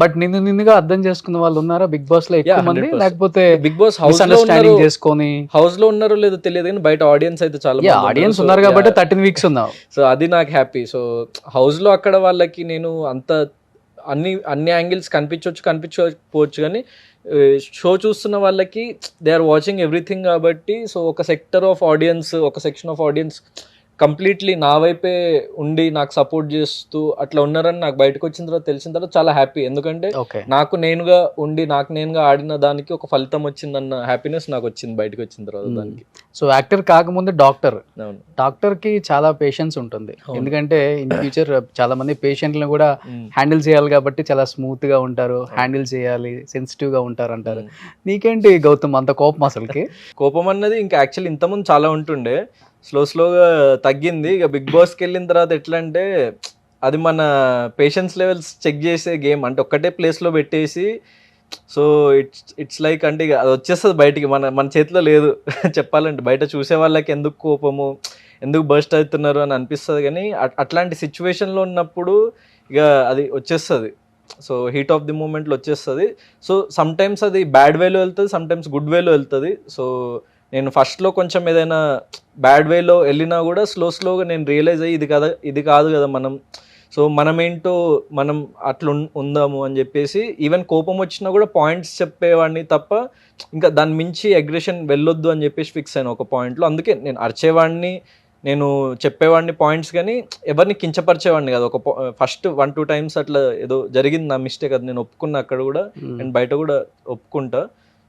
But నిన్నుగా అర్థం చేసుకున్న వాళ్ళు ఉన్నారా బిగ్ బాస్ లో ఎక్కువ మంది, 100%. లేకపోతే బిగ్ బాస్ హౌస్ లో ఉన్నారు, మిస్అండర్స్టాండింగ్ చేసుకొని? హౌస్ లో ఉన్నారో లేదో తెలియదు కానీ బయట ఆడియన్స్ అయితే చాలా యా, మంది ఆడియన్స్ ఉన్నారు కాబట్టి 13 వీక్స్ ఉన్నావు. సో అది నాకు హ్యాపీ. సో హౌస్ లో అక్కడ వాళ్ళకి నేను అంత అన్ని అన్ని యాంగిల్స్ కనిపించకపోవచ్చు కానీ షో చూస్తున్న వాళ్ళకి దే ఆర్ వాచింగ్ ఎవ్రీథింగ్ కాబట్టి, సో ఒక సెక్టర్ ఆఫ్ ఆడియన్స్, ఒక సెక్షన్ ఆఫ్ ఆడియన్స్ కంప్లీట్లీ నా వైపే ఉండి నాకు సపోర్ట్ చేస్తూ అట్లా ఉన్నారని నాకు బయటకు వచ్చిన తర్వాత తెలిసిన తర్వాత చాలా హ్యాపీ. ఎందుకంటే ఓకే. నాకు నేనుగా ఉండి నాకు నేనుగా ఆడిన దానికి ఒక ఫలితం వచ్చిందన్న హ్యాపీనెస్ నాకు వచ్చింది బయటకు వచ్చిన తర్వాత దానికి. సో యాక్టర్ కాకముందు డాక్టర్. అవును. డాక్టర్ కి చాలా పేషెన్స్ ఉంటుంది, అవును. ఎందుకంటే ఇన్ ఫ్యూచర్ చాలా మంది పేషెంట్లను కూడా హ్యాండిల్ చేయాలి కాబట్టి చాలా స్మూత్ గా ఉంటారు, హ్యాండిల్ చేయాలి, సెన్సిటివ్ గా ఉంటారు అంటారు. నీకేంటి గౌతమ్ అంత కోపం అసలుకి? కోపం అన్నది ఇంకా యాక్చువల్లీ ఇంతకుముందు చాలా ఉంటుండే, స్లోగా తగ్గింది. ఇక బిగ్ బాస్కి వెళ్ళిన తర్వాత ఎట్లా అంటే అది మన పేషెన్స్ లెవెల్స్ చెక్ చేసే గేమ్. అంటే ఒక్కటే ప్లేస్లో పెట్టేసి సో ఇట్స్ లైక్ అంటే ఇక అది వచ్చేస్తుంది బయటికి, మన చేతిలో లేదు చెప్పాలంటే. బయట చూసే వాళ్ళకి ఎందుకు కోపము, ఎందుకు బర్స్ట్ అవుతున్నారు అని అనిపిస్తుంది కానీ అట్లాంటి సిచ్యువేషన్లో ఉన్నప్పుడు ఇక అది వచ్చేస్తుంది. సో హీట్ ఆఫ్ ది మూమెంట్లో వచ్చేస్తుంది. సో సమ్టైమ్స్ అది బ్యాడ్ వేలో వెళ్తుంది, సమ్టైమ్స్ గుడ్ వేలో వెళ్తుంది. సో నేను ఫస్ట్లో కొంచెం ఏదైనా బ్యాడ్ వేలో వెళ్ళినా కూడా స్లోగా నేను రియలైజ్ అయ్యి ఇది కాదు కదా మనం, సో మనమేంటో మనం అట్లా ఉందాము అని చెప్పేసి ఈవెన్ కోపం వచ్చినా కూడా పాయింట్స్ చెప్పేవాడిని తప్ప ఇంకా దాని మించి అగ్రెషన్ వెళ్ళొద్దు అని చెప్పేసి ఫిక్స్ అయినా ఒక పాయింట్లో. అందుకే నేను అరిచేవాడిని, నేను చెప్పేవాడిని పాయింట్స్, కానీ ఎవరిని కించపరిచేవాడిని కదా. ఒక ఫస్ట్ 1-2 టైమ్స్ అట్లా ఏదో జరిగింది నా మిస్టేక్, అది నేను ఒప్పుకున్నా అక్కడ కూడా అండ్ బయట కూడా ఒప్పుకుంటా.